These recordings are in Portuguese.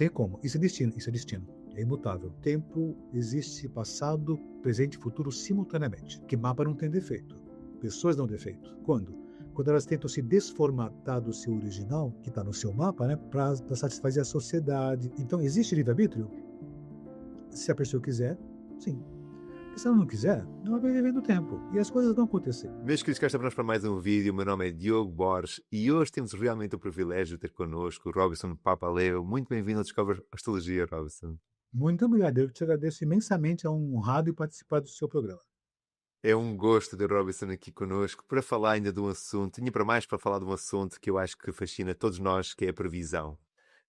tem como. Isso é destino, isso é destino. É imutável. Tempo existe passado, presente e futuro simultaneamente. Que mapa não tem defeito. Pessoas não têm defeito. Quando? Quando elas tentam se desformatar do seu original, que está no seu mapa, né, para satisfazer a sociedade. Então, existe livre-arbítrio? Se a pessoa quiser, sim. Porque se ela não quiser, ela vai viver no tempo. E as coisas vão acontecer. Meus queridos, cá estamos para mais um vídeo. O meu nome é Diogo Borges e hoje temos realmente o privilégio de ter connosco o Robinson Papaleo. Muito bem-vindo ao Discover Astrologia, Robinson. Muito obrigado. Eu te agradeço imensamente. É um honrado em participar do seu programa. É um gosto ter o Robinson aqui connosco para falar ainda de um assunto. Tinha para mais para falar de um assunto que eu acho que fascina todos nós, que é a previsão.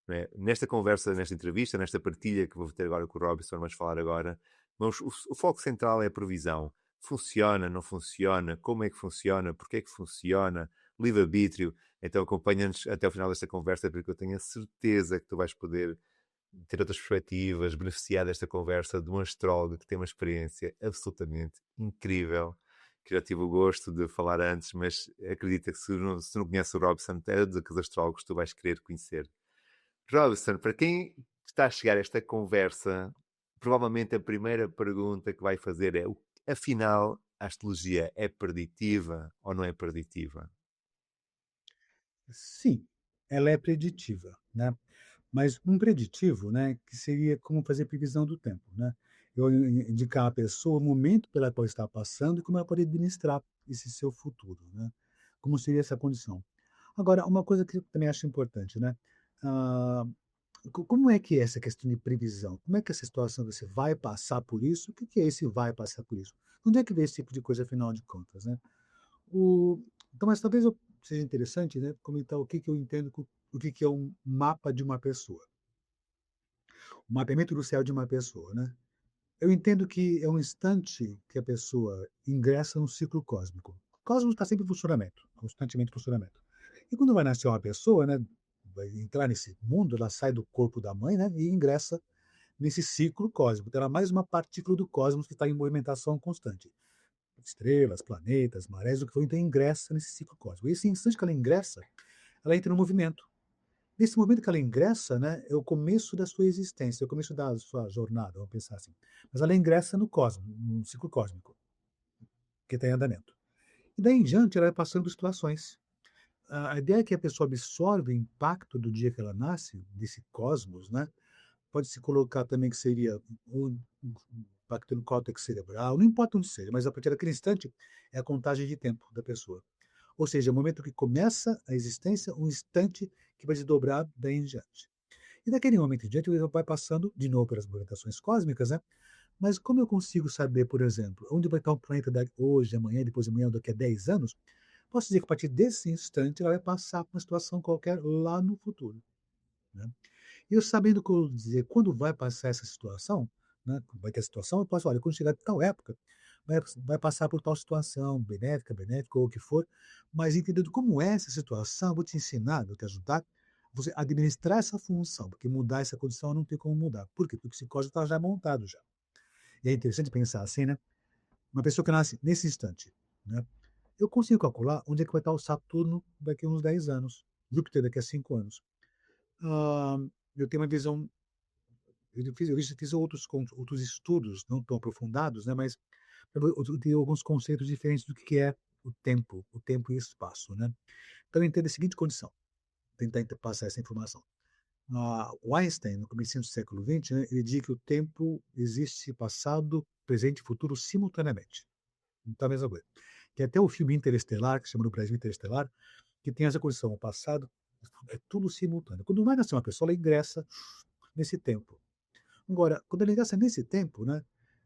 Não é? Nesta conversa, nesta entrevista, nesta partilha que vou ter agora com o Robinson, vamos falar agora, mas o foco central é a previsão. Funciona, não funciona? Como é que funciona? Porquê é que funciona? Livre-arbítrio. Então acompanha-nos até o final desta conversa, porque eu tenho a certeza que tu vais poder ter outras perspectivas, beneficiar desta conversa de um astrólogo que tem uma experiência absolutamente incrível, que já tive o gosto de falar antes, mas acredita que se não conhece o Robinson, é dos astrólogos que tu vais querer conhecer. Robinson, para quem está a chegar a esta conversa, provavelmente a primeira pergunta que vai fazer é: afinal, a astrologia é preditiva ou não é preditiva? Sim, ela é preditiva, né? Mas um preditivo, né, que seria como fazer previsão do tempo, né? Eu indicar à pessoa o momento pela qual está passando e como ela pode administrar esse seu futuro, né? Como seria essa condição. Agora, uma coisa que eu também acho importante, né? Ah, como é que é essa questão de previsão? Como é que essa situação você vai passar por isso? O que é esse vai passar por isso? Onde é que vê esse tipo de coisa, afinal de contas, né? O Então, mas talvez seja interessante, né, comentar o que que eu entendo o que que é um mapa de uma pessoa, o mapeamento do céu de uma pessoa, né. Eu entendo que é um instante que a pessoa ingressa no ciclo cósmico. O cosmos está sempre em funcionamento, constantemente em funcionamento. E quando vai nascer uma pessoa, né, vai entrar nesse mundo, ela sai do corpo da mãe, né, e ingressa nesse ciclo cósmico. Então ela é mais uma partícula do cosmos que está em movimentação constante. Estrelas, planetas, marés, o que for, então ingressa nesse ciclo cósmico. E esse instante que ela entra no movimento. Nesse momento que ela ingressa, né, é o começo da sua existência, é o começo da sua jornada, vamos pensar assim. Mas ela ingressa no cosmos, no ciclo cósmico, que está em andamento. E daí em diante ela vai passando por situações. A ideia é que a pessoa absorve o impacto do dia que ela nasce, desse cosmos, né? Pode-se colocar também que seria um impacto no córtex cerebral, não importa onde seja, mas a partir daquele instante é a contagem de tempo da pessoa. Ou seja, é o momento que começa a existência, um instante que vai se dobrar daí em diante. E daquele momento em diante ele vai passando de novo pelas movimentações cósmicas, né? Mas como eu consigo saber, por exemplo, onde vai estar o planeta hoje, amanhã, depois de amanhã, daqui a 10 anos? Posso dizer que a partir desse instante ela vai passar por uma situação qualquer lá no futuro, né? E eu sabendo dizer quando vai passar essa situação, né, vai ter situação, eu posso, olha, quando chegar tal época, vai passar por tal situação, benéfica ou o que for, mas entendendo como é essa situação, eu vou te ensinar, vou te ajudar, você administrar essa função, porque mudar essa condição não tem como mudar. Por quê? Porque o psicólogo está já montado já. E é interessante pensar assim, né? Uma pessoa que nasce nesse instante, né? Eu consigo calcular onde é que vai estar o Saturno daqui a uns 10 anos, Júpiter daqui a 5 anos. Ah, eu tenho uma visão. Eu fiz outros estudos, não tão aprofundados, né, mas eu tenho alguns conceitos diferentes do que é o tempo e espaço, né. Então eu entendo a seguinte condição, tentar passar essa informação. O Einstein, no comecinho do século XX, né, ele diz que o tempo existe passado, presente e futuro simultaneamente. Então é a mesma coisa. Tem até o filme Interestelar, que se chama no Brasil Interestelar, que tem essa condição, o passado é tudo simultâneo. Quando vai nascer uma pessoa, ela ingressa nesse tempo. Agora, quando ele gasta nesse tempo, né,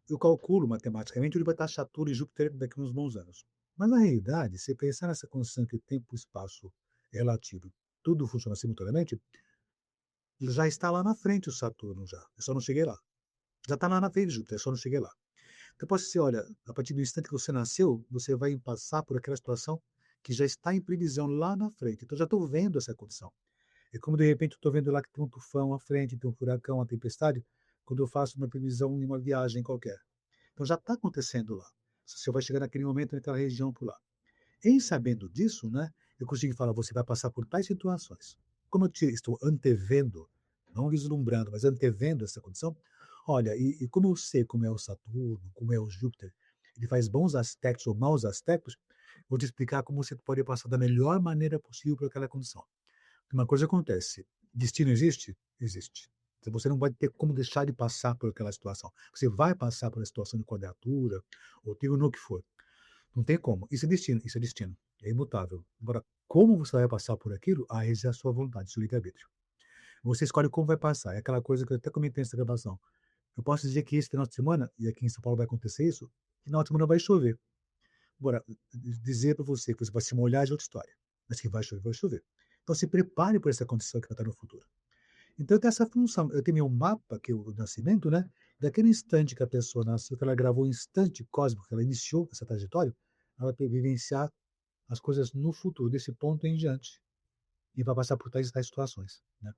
eu calculo matematicamente onde vai estar Saturno e Júpiter daqui a uns bons anos. Mas na realidade, se pensar nessa condição que o tempo e o espaço é relativo, tudo funciona simultaneamente, já está lá na frente o Saturno já, eu só não cheguei lá. Já está lá na frente Júpiter, eu só não cheguei lá. Então pode ser, olha, a partir do instante que você nasceu, você vai passar por aquela situação que já está em previsão lá na frente. Então já estou vendo essa condição. É como de repente eu estou vendo lá que tem um tufão à frente, tem um furacão, uma tempestade, quando eu faço uma previsão em uma viagem qualquer. Então já está acontecendo lá. Você vai chegar naquele momento naquela região por lá. Em sabendo disso, né, eu consigo falar, você vai passar por tais situações. Como eu estou antevendo não vislumbrando, mas antevendo essa condição. Olha, e como eu sei como é o Saturno, como é o Júpiter, ele faz bons aspectos ou maus aspectos, vou te explicar como você pode passar da melhor maneira possível por aquela condição. Uma coisa acontece, destino existe? Existe. Então você não vai ter como deixar de passar por aquela situação. Você vai passar por uma situação de quadratura, ou no que for. Não tem como. Isso é destino, isso é destino. É imutável. Agora, como você vai passar por aquilo, aí é a sua vontade, seu livre-arbítrio. Você escolhe como vai passar. É aquela coisa que eu até comentei nessa gravação. Eu posso dizer que esse final de semana, e aqui em São Paulo vai acontecer isso, final de semana vai chover. Agora, dizer para você que você vai se molhar é de outra história. Mas que vai chover, vai chover. Então se prepare por essa condição que vai estar no futuro. Então eu tenho essa função. Eu tenho meu mapa, que é o nascimento, né? Daquele instante que a pessoa nasceu, que ela gravou o instante cósmico, que ela iniciou essa trajetória, ela vai vivenciar as coisas no futuro, desse ponto em diante. E vai passar por tais situações, né?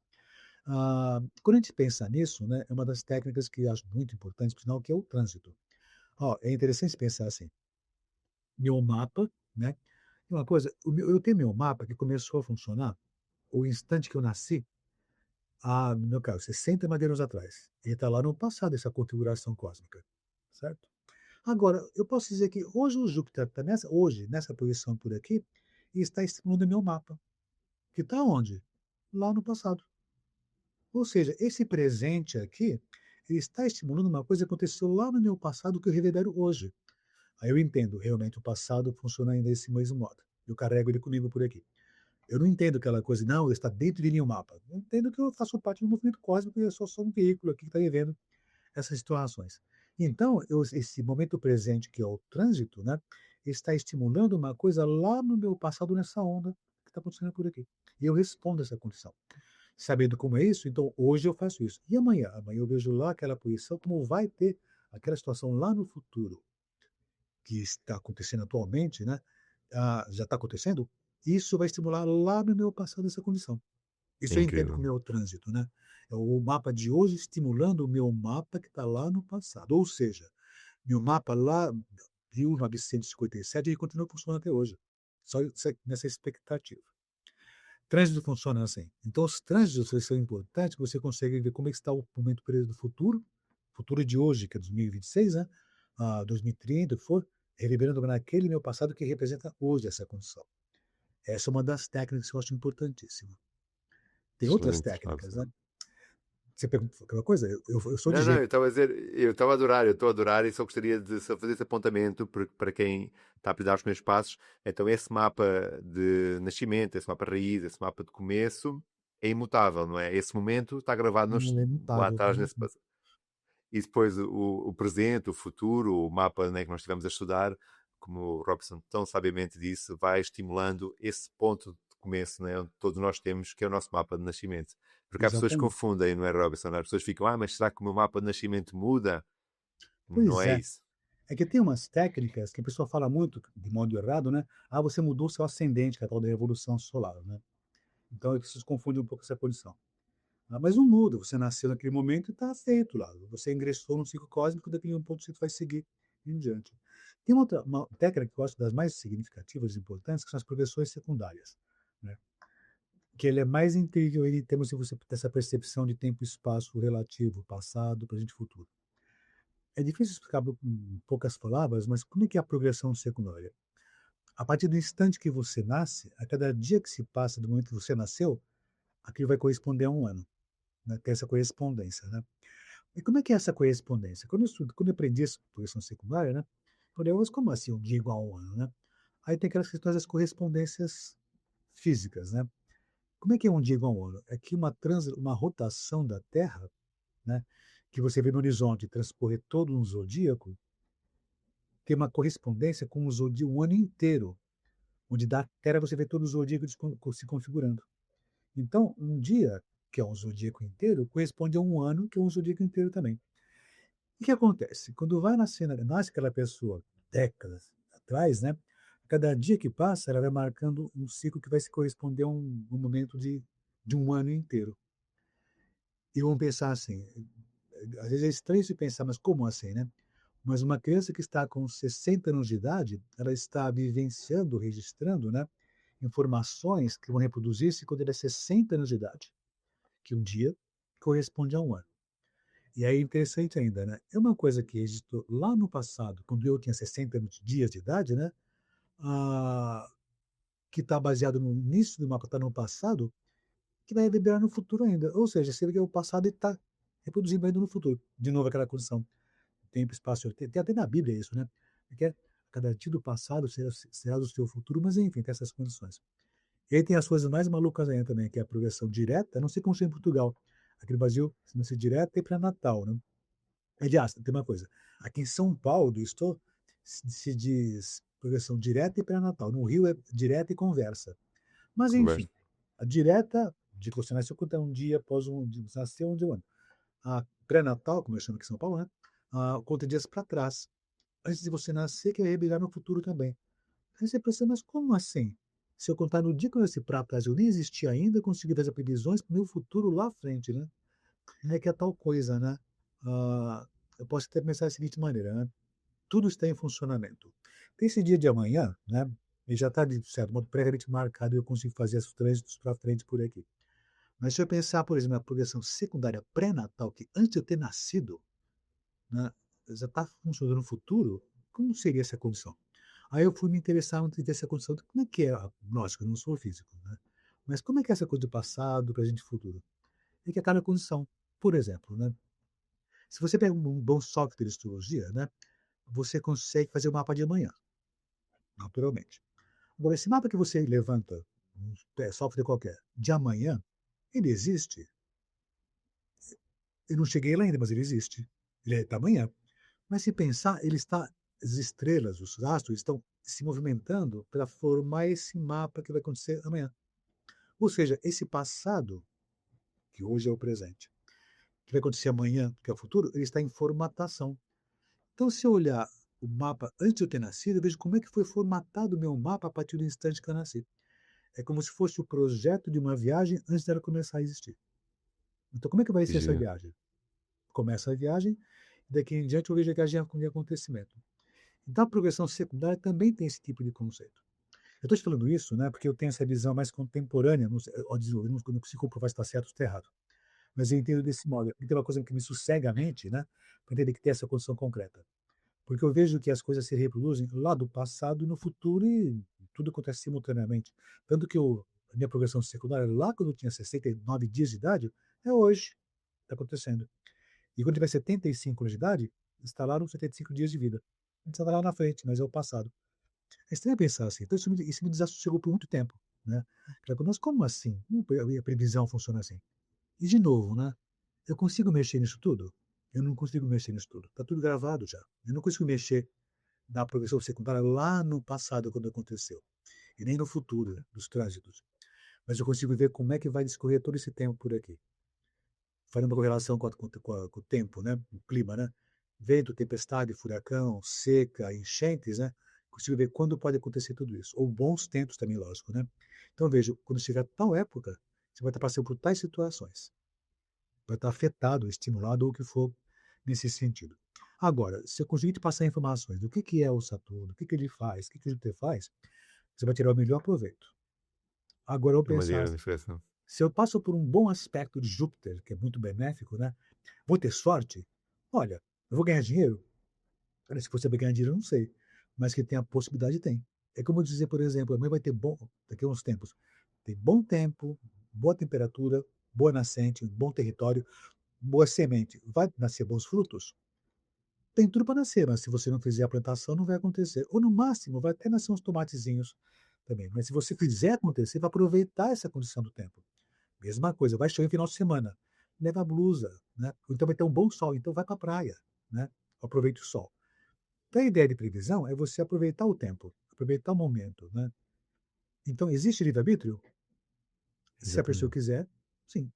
Quando a gente pensa nisso, né, é uma das técnicas que eu acho muito importantes, por sinal, que é o trânsito. Ó, é interessante pensar assim, meu mapa, né? E uma coisa, eu tenho meu mapa que começou a funcionar o instante que eu nasci, no meu caso, 60 anos atrás. Ele está lá no passado, essa configuração cósmica, certo? Agora, eu posso dizer que hoje o Júpiter está nessa posição por aqui, e está estimulando o meu mapa, que está onde? Lá no passado. Ou seja, esse presente aqui, ele está estimulando uma coisa que aconteceu lá no meu passado que eu reverbero hoje. Aí eu entendo, realmente o passado funciona ainda desse mesmo modo. Eu carrego ele comigo por aqui. Eu não entendo aquela coisa, não, está dentro de mim o mapa. Eu entendo que eu faço parte do movimento cósmico e eu só sou um veículo aqui que está vivendo essas situações. Então, esse momento presente, que é o trânsito, né, está estimulando uma coisa lá no meu passado, nessa onda que está acontecendo por aqui. E eu respondo a essa condição. Sabendo como é isso, então hoje eu faço isso. E amanhã? Amanhã eu vejo lá aquela posição, como vai ter aquela situação lá no futuro, que está acontecendo atualmente, né? Já está acontecendo, isso vai estimular lá no meu passado essa condição. Isso eu entendo Incrível. como é o trânsito, né? É o mapa de hoje estimulando o meu mapa que está lá no passado. Ou seja, meu mapa lá de 1957 ele continua funcionando até hoje. Só nessa expectativa. Trânsito funciona assim. Então, os trânsitos são importantes, que você consegue ver como é que está o momento período do futuro de hoje, que é 2026, né? 2030, o que for, reverberando naquele meu passado que representa hoje essa condição. Essa é uma das técnicas que eu acho importantíssima. Tem outras Excelente, técnicas, Robson. né? Você perguntou aquela coisa? Eu sou de Não, não, jeito. eu estava a dizer, eu estou a adorar e só gostaria de só fazer esse apontamento para quem está a pisar os meus passos. Então, esse mapa de nascimento, esse mapa raiz, esse mapa de começo é imutável, não é? Esse momento está gravado Ela é lá imutável. atrás nesse passado. E depois o presente, o futuro, o mapa, né, que nós estivemos a estudar, como o Robson tão sabiamente disse, vai estimulando esse ponto de começo, né, onde todos nós temos, que é o nosso mapa de nascimento. Porque há pessoas que Exatamente. confundem, não é, Robson? As pessoas ficam, mas será que o meu mapa de nascimento muda? Não Pois é é. isso. É que tem umas técnicas que a pessoa fala muito, de modo errado, né? Você mudou seu ascendente, que é a tal da revolução solar, né? Então, as pessoas confundem um pouco essa posição. Mas não muda, você nasceu naquele momento e está feito lá. Você ingressou no ciclo cósmico, daquele ponto você vai seguir em diante. Tem uma técnica que eu acho das mais significativas e importantes, que são as progressões secundárias, né? Que ele é mais incrível em termos de você ter essa percepção de tempo e espaço relativo, passado, presente e futuro. É difícil explicar em poucas palavras, mas como é que é a progressão secundária? A partir do instante que você nasce, a cada dia que se passa do momento que você nasceu, aquilo vai corresponder a um ano, né? Tem essa correspondência, né? E como é que é essa correspondência? Quando eu aprendi essa progressão secundária, né? Eu falei, mas como assim um dia igual a um ano, né? Aí tem aquelas questões das correspondências físicas, né? Como é que é um dia igual a um ano? É que uma rotação da Terra, né? Que você vê no horizonte transcorrer todo um zodíaco, tem uma correspondência com um ano inteiro, onde da Terra você vê todo o zodíaco se configurando. Então, um dia, que é um zodíaco inteiro, corresponde a um ano, que é um zodíaco inteiro também. O que acontece? Quando nasce aquela pessoa décadas atrás, né? Cada dia que passa, ela vai marcando um ciclo que vai se corresponder a um momento de um ano inteiro. E vamos pensar assim, às vezes é estranho se pensar, mas como assim, né? Mas uma criança que está com 60 anos de idade, ela está vivenciando, registrando, né, informações que vão reproduzir-se quando ele é 60 anos de idade, que um dia corresponde a um ano. E aí interessante ainda, né, é uma coisa que existiu lá no passado, quando eu tinha 60 dias de idade, né, ah, que está baseado no início do mapa, está no passado, que vai reverberar no futuro ainda. Ou seja, você vê que é o passado está reproduzindo ainda no futuro. De novo aquela condição, tempo, espaço, tem até na Bíblia isso, né, que é cada dia do passado será do seu futuro, mas enfim, tem essas condições. E aí tem as coisas mais malucas ainda também, que é a progressão direta, não sei como chama em Portugal. Aqui no Brasil, se não se direta, é pré-natal, né? Aliás, tem uma coisa. Aqui em São Paulo, estou, se diz progressão direta e pré-natal. No Rio é direta e conversa. Mas, enfim, Conversa. a direta, de que você nasceu, conta um dia após você nasceu, um dia, um ano. A pré-natal, como eu chamo aqui em São Paulo, né? Conta dias para trás. Antes de você nascer, que vai revelar no futuro também. Aí você pensa, mas como assim? Se eu contar no dia que eu nasci para trás, eu nem existia ainda, eu consegui fazer previsões para o meu futuro lá à frente, né? É que é tal coisa, né? Ah, eu posso até pensar da seguinte maneira, né? Tudo está em funcionamento. Tem esse dia de amanhã, né? E já está, de certo modo, previamente marcado e eu consigo fazer os trânsitos para frente por aqui. Mas se eu pensar, por exemplo, na progressão secundária pré-natal, que antes de eu ter nascido, né, já está funcionando no futuro, como seria essa condição? Aí eu fui me interessar muito em ver essa condição, como é que é, lógico, eu não sou físico, né? Mas como é que é essa coisa do passado, presente e futuro? É que é cada condição. Por exemplo, né? Se você pega um bom software de astrologia, né? Você consegue fazer o mapa de amanhã, naturalmente. Agora, esse mapa que você levanta, um software qualquer, de amanhã, ele existe. Eu não cheguei lá ainda, mas ele existe. Ele é da manhã. Mas se pensar, ele está, as estrelas, os astros estão se movimentando para formar esse mapa que vai acontecer amanhã. Ou seja, esse passado, que hoje é o presente, que vai acontecer amanhã, que é o futuro, ele está em formatação. Então, se eu olhar o mapa antes de eu ter nascido, eu vejo como é que foi formatado o meu mapa a partir do instante que eu nasci. É como se fosse o projeto de uma viagem antes dela começar a existir. Então, como é que vai Que ser essa giro. viagem? Começa a viagem, e daqui em diante eu vejo a viagem como acontecimento. Então, a progressão secundária também tem esse tipo de conceito. Eu estou te falando isso, né, porque eu tenho essa visão mais contemporânea, não sei, ao desenvolver, não consigo comprovar se está certo ou está errado, mas eu entendo desse modo. E tem uma coisa que me sossega a mente, né, para entender que tem essa condição concreta. Porque eu vejo que as coisas se reproduzem lá do passado e no futuro e tudo acontece simultaneamente. Tanto que a minha progressão secundária, lá quando eu tinha 69 dias de idade, é hoje. Está acontecendo. E quando tiver 75 anos de idade, está lá nos 75 dias de vida. A gente está lá na frente, mas é o passado. É estranho pensar assim. Então isso me desassossegou por muito tempo. Né? Mas como assim? Como a previsão funciona assim? E de novo, né? Eu consigo mexer nisso tudo? Eu não consigo mexer nisso tudo. Está tudo gravado já. Eu não consigo mexer na progressão secundária lá no passado, quando aconteceu. E nem no futuro, né, dos trânsitos. Mas eu consigo ver como é que vai discorrer todo esse tempo por aqui. Fazendo uma correlação com o tempo, né? O clima, né? Vento, tempestade, furacão, seca, enchentes, né? Consigo ver quando pode acontecer tudo isso. Ou bons tempos também, lógico, né? Então, vejo, quando chegar tal época, você vai estar passando por tais situações. Vai estar afetado, estimulado ou o que for nesse sentido. Agora, se eu conseguir te passar informações do que é o Saturno, o que ele faz, o que Júpiter faz, você vai tirar o melhor proveito. Agora, eu vou É uma pensar, grande diferença. se eu passo por um bom aspecto de Júpiter, que é muito benéfico, né? Vou ter sorte? Olha, eu vou ganhar dinheiro? Olha, se você vai ganhar dinheiro, eu não sei. Mas que tem a possibilidade, tem. É como dizer, por exemplo, amanhã vai ter bom, daqui a uns tempos, tem bom tempo, boa temperatura, boa nascente, bom território, boa semente. Vai nascer bons frutos? Tem tudo para nascer, mas se você não fizer a plantação, não vai acontecer. Ou no máximo, vai até nascer uns tomatezinhos também. Mas se você fizer acontecer, vai aproveitar essa condição do tempo. Mesma coisa, vai chover no final de semana. Leva a blusa, né? Então vai ter um bom sol, então vai para a praia, né? Aproveite o sol. Então a ideia de previsão é você aproveitar o tempo, aproveitar o momento, né? Então existe livre-arbítrio? Se a pessoa Exatamente. quiser, sim.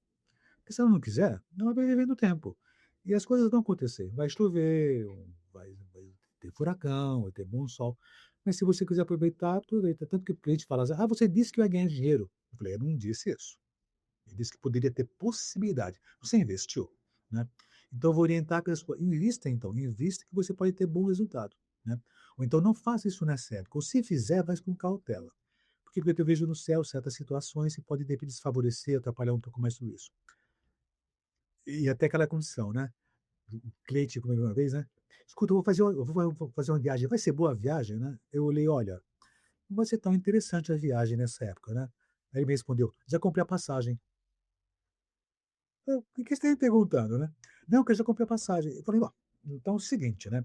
Porque se ela não quiser, ela vai vivendo o tempo. E as coisas vão acontecer. Vai chover, vai ter furacão, vai ter bom sol. Mas se você quiser aproveitar, aproveita. Tanto que o cliente fala assim, você disse que vai ganhar dinheiro. Eu falei, eu não disse isso. Eu disse que poderia ter possibilidade. Você investiu, né? Então eu vou orientar a pessoa, invista então, invista que você pode ter bom resultado, né? Ou então não faça isso nessa época. Ou se fizer, vai com cautela. Porque eu vejo no céu certas situações que podem de repente desfavorecer, atrapalhar um pouco mais tudo isso. E até aquela condição, né? O cliente comigo uma vez, né? Escuta, eu vou fazer uma viagem, vai ser boa a viagem, né? Eu olhei, olha, não vai ser tão interessante a viagem nessa época, né? Aí ele me respondeu, já comprei a passagem. O que você está me perguntando, né? Não, que eu já comprei a passagem. Eu falei, ó, então é o seguinte, né?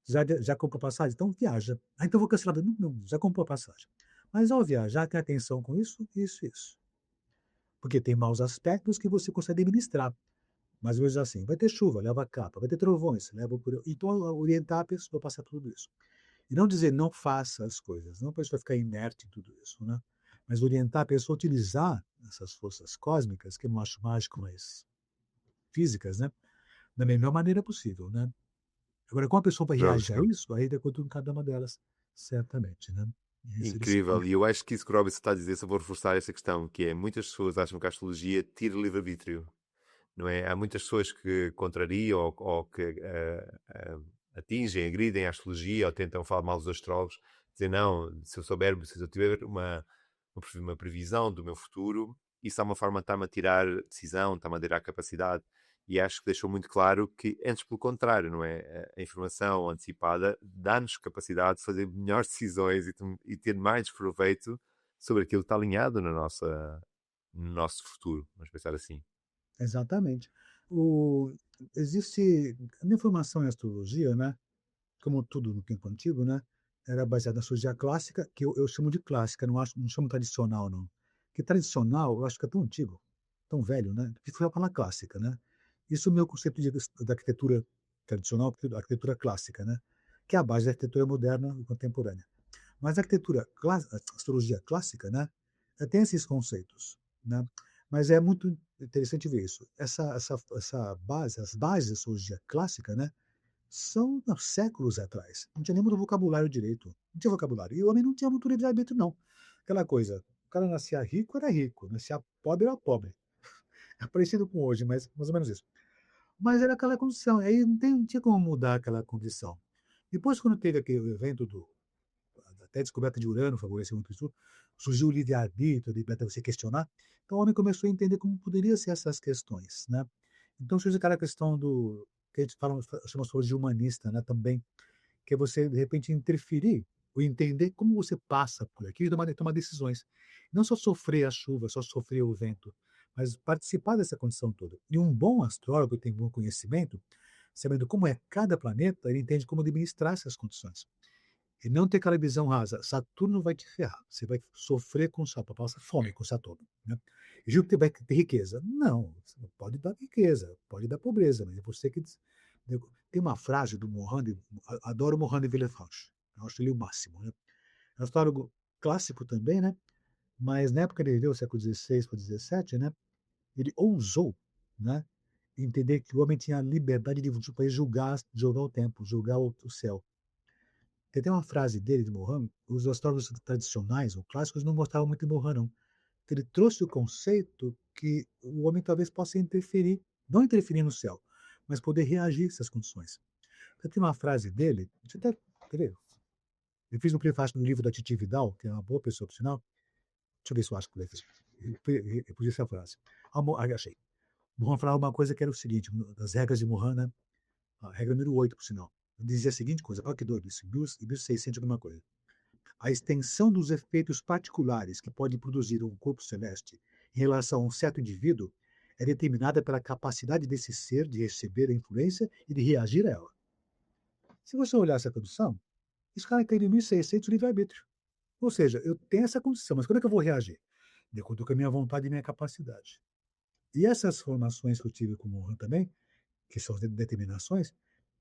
Já comprou passagem? Então viaja. Ah, então eu vou cancelar. Não, não, já comprou a passagem. Mas ao viajar, tenha atenção com isso, isso, isso. Porque tem maus aspectos que você consegue administrar. Mas veja assim, vai ter chuva, leva a capa, vai ter trovões, leva por. Então, orientar a pessoa a passar por tudo isso. E não dizer não faça as coisas, não para a pessoa ficar inerte em tudo isso, né? Mas orientar a pessoa a utilizar essas forças cósmicas, que eu não acho mágico, mas físicas, né? Da melhor maneira possível, né? Agora, como a pessoa vai reagir a Robson, isso, aí de acordo com cada uma delas, certamente, né? Esse eles incrível. E eu acho que isso que o Robson está a dizer, só vou reforçar essa questão, que é muitas pessoas acham que a astrologia tira livre-arbítrio, não é? Há muitas pessoas que contrariam ou que atingem, agridem a astrologia ou tentam falar mal dos astrólogos, dizer não, se eu souber, se eu tiver uma previsão do meu futuro, isso é uma forma de estar-me a tirar decisão, está-me a tirar capacidade. E acho que deixou muito claro que, antes pelo contrário, não é? A informação antecipada dá-nos capacidade de fazer melhores decisões e ter mais proveito sobre aquilo que está alinhado no nosso futuro, vamos pensar assim. exatamente. O, existe a minha formação em astrologia, né? Como tudo no tempo antigo, né? Era baseada na astrologia clássica, que eu chamo de clássica, não chamo tradicional, não. Que tradicional, eu acho que é tão antigo, tão velho, né? Que foi a palavra clássica, né? Isso é o meu conceito da arquitetura tradicional, da arquitetura clássica, né? Que é a base da arquitetura moderna e contemporânea. Mas a astrologia clássica, né, tem esses conceitos, né? Mas é muito interessante ver isso. Essa base, as bases da astrologia clássica, né, são há séculos atrás. Não tinha nem muito vocabulário direito. Não tinha vocabulário. E o homem não tinha muito livre-arbítrio, não. Aquela coisa, o cara nascia rico, era rico. Nascia pobre, era pobre. É parecido com hoje, mas mais ou menos isso. Mas era aquela condição. Aí não tinha como mudar aquela condição. Depois, quando teve aquele evento até a descoberta de Urano favoreceu muito isso, surgiu o livre-arbítrio para você questionar. Então o homem começou a entender como poderia ser essas questões, né? Então surge aquela questão do que a gente chama de humanista, né, também, que é você de repente interferir ou entender como você passa por aqui e tomar decisões. Não só sofrer a chuva, só sofrer o vento, mas participar dessa condição toda. E um bom astrólogo tem bom conhecimento, sabendo como é cada planeta, ele entende como administrar essas condições. E não ter aquela visão rasa. Saturno vai te ferrar. Você vai sofrer com Saturno, passa fome com Saturno. Né? E Júpiter vai ter riqueza. Não, pode dar riqueza, pode dar pobreza, mas é você que. Tem uma frase do Mohan, adoro Mohan de Villefranche. Eu acho ele o máximo. Né? É um astrólogo clássico também, né? Mas na época que ele viveu, século XVI para XVII, né? Ele ousou, né? Entender que o homem tinha a liberdade de julgar o tempo, julgar o céu. Tem até uma frase dele, de Mohan, os astrólogos tradicionais ou clássicos não gostavam muito de Mohan, não. Ele trouxe o conceito que o homem talvez possa interferir, não interferir no céu, mas poder reagir a essas condições. Tem uma frase dele, deixa eu até, quer ver? Eu fiz um prefácio no livro da Titi Vidal, que é uma boa pessoa, por sinal. Deixa eu ver se eu acho que eu pus essa frase. Achei. Mohan falava uma coisa que era o seguinte, das regras de Mohan, né? A regra número 8, por sinal. Dizia a seguinte coisa, olha que doido isso, em 1600 alguma coisa. A extensão dos efeitos particulares que pode produzir um corpo celeste em relação a um certo indivíduo é determinada pela capacidade desse ser de receber a influência e de reagir a ela. Se você olhar essa condição, isso cara cai em 1600 livre-arbítrio. Ou seja, eu tenho essa condição, mas quando é que eu vou reagir? De acordo com a minha vontade e minha capacidade. E essas formações que eu tive com o Mohan também, que são determinações,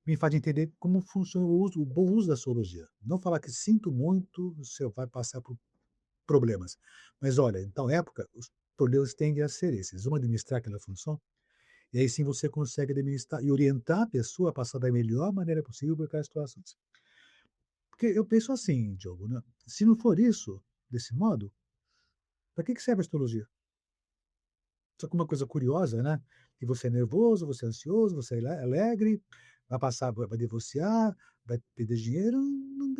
me faz entender como funciona o bom uso da astrologia. Não falar que sinto muito, você vai passar por problemas. Mas olha, em tal época, os problemas tendem a ser esses. Vamos administrar aquela função, e aí sim você consegue administrar e orientar a pessoa a passar da melhor maneira possível por aquelas situações. Porque eu penso assim, Diogo, né? Se não for isso, desse modo, para que serve a astrologia? Só que uma coisa curiosa, né? Que você é nervoso, você é ansioso, você é alegre, vai passar, vai divorciar, vai perder dinheiro.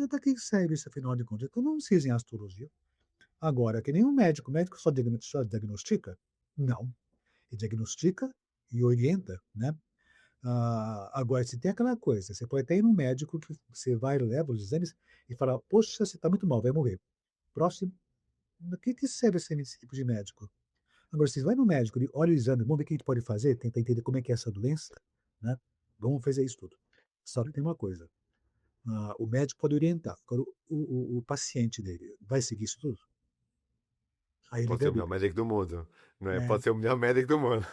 Para que serve isso, afinal de contas? Então não se em astrologia. Agora, que nem um médico. O médico só diagnostica? Não. Ele diagnostica e orienta, né. Agora, se tem aquela coisa, você pode até ir no médico que você vai, leva os exames e fala: "Poxa, você está muito mal, vai morrer. Próximo". Do que serve esse tipo de médico? Agora, você vai no médico, ele olha o exame, vamos ver o que a gente pode fazer, tentar entender como é que é essa doença, né, vamos fazer isso tudo. Só que tem uma coisa, o médico pode orientar, agora o paciente dele vai seguir isso tudo? Aí é Pode ser o melhor livre-arbítrio. médico do mundo, não é? É, Pode ser o melhor médico do mundo.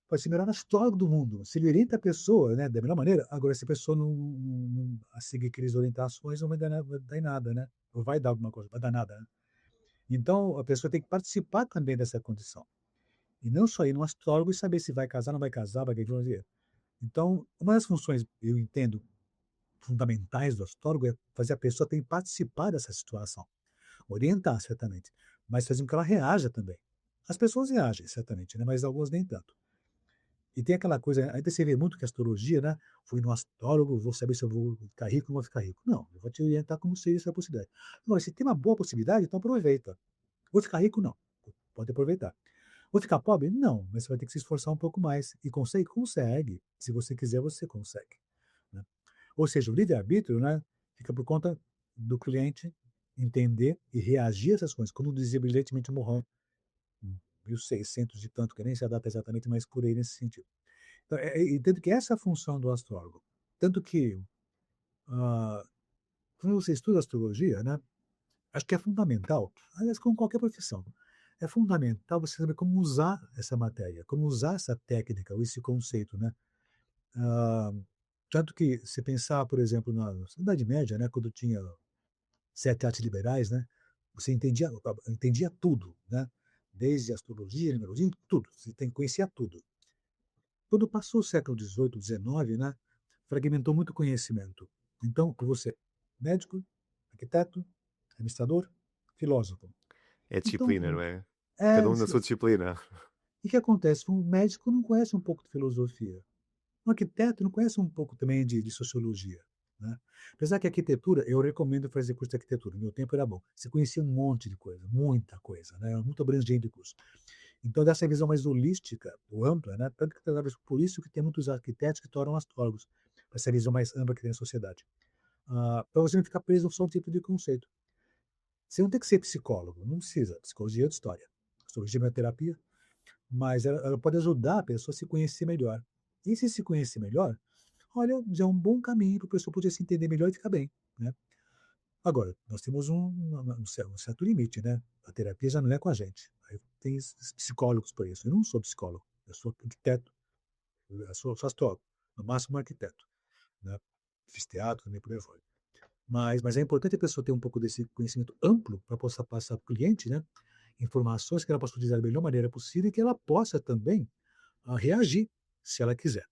pode ser o melhor astrólogo do mundo, se ele orienta a pessoa, né, da melhor maneira, agora se a pessoa não a seguir aqueles orientações, não vai dar em nada, né, não vai dar alguma coisa, vai dar nada, né. Então a pessoa tem que participar também dessa condição, e não só ir no astrólogo e saber se vai casar, não vai casar, vai fazer. Então, uma das funções, eu entendo, fundamentais do astrólogo é fazer a pessoa ter que participar dessa situação, orientar certamente, mas fazer com que ela reaja também. As pessoas reagem certamente, né, mas algumas nem tanto. E tem aquela coisa, ainda você vê muito que a astrologia, né, fui no astrólogo, vou saber se eu vou ficar rico ou não vou ficar rico. Não, eu vou te orientar como seria essa possibilidade. Agora, se tem uma boa possibilidade, então aproveita. Vou ficar rico? Não. Pode aproveitar. Vou ficar pobre? Não, mas você vai ter que se esforçar um pouco mais. E consegue? Consegue. Se você quiser, você consegue, né. Ou seja, o livre-arbítrio, né, fica por conta do cliente entender e reagir a essas coisas, como dizia brilhantemente Morin, em 1600 e tanto, que nem sei a data exatamente, mas por aí nesse sentido. Então, entendo que essa é a função do astrólogo. Tanto que, ah, quando você estuda astrologia, né, acho que é fundamental, aliás, como qualquer profissão, é fundamental você saber como usar essa matéria, como usar essa técnica ou esse conceito, né. Ah, tanto que se pensar, por exemplo, na Idade Média, né, quando tinha 7 artes liberais, né, você entendia tudo, né, desde astrologia, numerologia, tudo, você conhecia tudo. Quando passou o século XVIII, XIX, né, fragmentou muito o conhecimento. Então, você, médico, arquiteto, administrador, filósofo. É Então, disciplina, não é? Cada é, um na sua disciplina. e o que acontece? Um médico não conhece um pouco de filosofia. Um arquiteto não conhece um pouco também de sociologia, né. Apesar que a arquitetura, eu recomendo fazer curso de arquitetura, no meu tempo era bom. Você conhecia um monte de coisa, muita coisa, né, era muito abrangente o curso. Então dessa visão mais holística, ou ampla, né, tanto que talvez por isso que tem muitos arquitetos que tornam astrólogos, essa visão mais ampla que tem na sociedade. Para você não ficar preso só a um tipo de conceito. Você não tem que ser psicólogo, não precisa, psicologia é outra história. Psicologia é uma terapia, mas ela pode ajudar a pessoa a se conhecer melhor. E se conhecer melhor, olha, já é um bom caminho para a pessoa poder se entender melhor e ficar bem, né. Agora, nós temos um certo limite, né, a terapia já não é com a gente, aí tem esses psicólogos para isso. Eu não sou psicólogo, eu sou arquiteto, eu sou astrólogo, no máximo um arquiteto, né. Fiz teatro também, por aí vai. Mas é importante a pessoa ter um pouco desse conhecimento amplo para possa passar para o cliente, né, informações que ela possa utilizar da melhor maneira possível e que ela possa também, reagir, se ela quiser.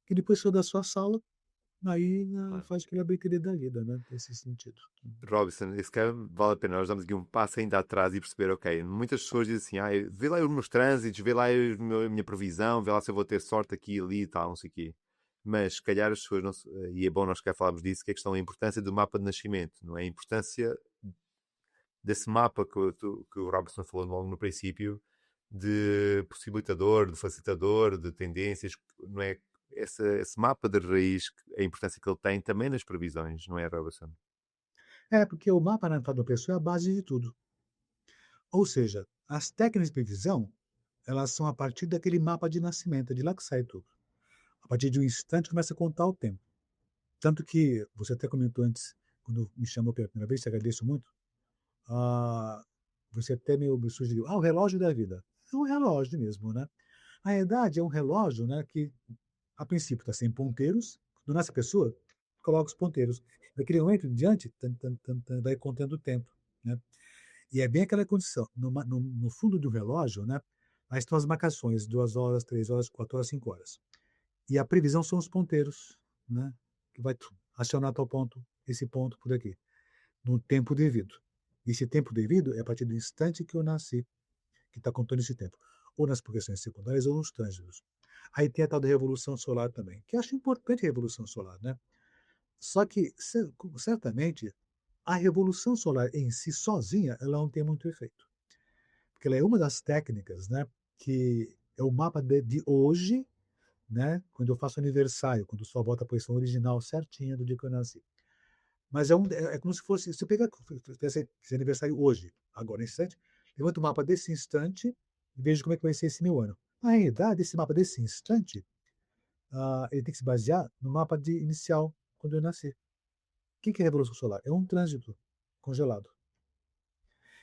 Que depois saiu da sua sala, aí, Claro. faz aquela brincadeira da vida, né, nesse sentido. Robinson, esse cara vale a pena nós damos aqui um passo ainda atrás e perceber, ok, muitas pessoas dizem assim, vê lá os meus trânsitos, vê lá a minha previsão, vê lá se eu vou ter sorte aqui e ali e tal, não sei o quê. Mas, se calhar, as pessoas, não, e é bom nós que falarmos disso, que é a questão da importância do mapa de nascimento, não é? A importância desse mapa que o Robinson falou logo no princípio, de possibilitador, de facilitador, de tendências, não é? Esse mapa de raiz, a importância que ele tem também nas previsões, não é, Robinson? É, porque o mapa natal da pessoa é a base de tudo. Ou seja, as técnicas de previsão, elas são a partir daquele mapa de nascimento, é de lá que sai tudo. A partir de um instante começa a contar o tempo. Tanto que você até comentou antes, quando me chamou pela primeira vez, te agradeço muito, ah, você até me sugeriu: "Ah, o relógio da vida". É um relógio mesmo, né. A idade é um relógio, né, que a princípio está sem ponteiros, quando nasce a pessoa, coloca os ponteiros. Daquele momento em diante, tan, tan, tan, tan, vai contando o tempo, né. E é bem aquela condição, no fundo do relógio, né, aí estão as marcações, 2 horas, 3 horas, 4 horas, 5 horas. E a previsão são os ponteiros, né, que vai acionar tal ponto, esse ponto por aqui, no tempo devido. Esse tempo devido é a partir do instante que eu nasci, que está contando esse tempo, ou nas progressões secundárias ou nos trânsitos. Aí tem a tal da revolução solar também, que eu acho importante a revolução solar, né. Só que certamente a revolução solar em si sozinha, ela não tem muito efeito, porque ela é uma das técnicas, né, que é o mapa de hoje, né, quando eu faço aniversário, quando o sol volta à posição original certinha do dia que eu nasci. Mas é como se fosse, se eu pegar esse aniversário hoje, agora nesse instante, levanto o mapa desse instante e vejo como é que vai ser esse meu ano. Na realidade, esse mapa desse instante, ele tem que se basear no mapa de inicial, quando eu nasci. O que é a revolução solar? É um trânsito congelado,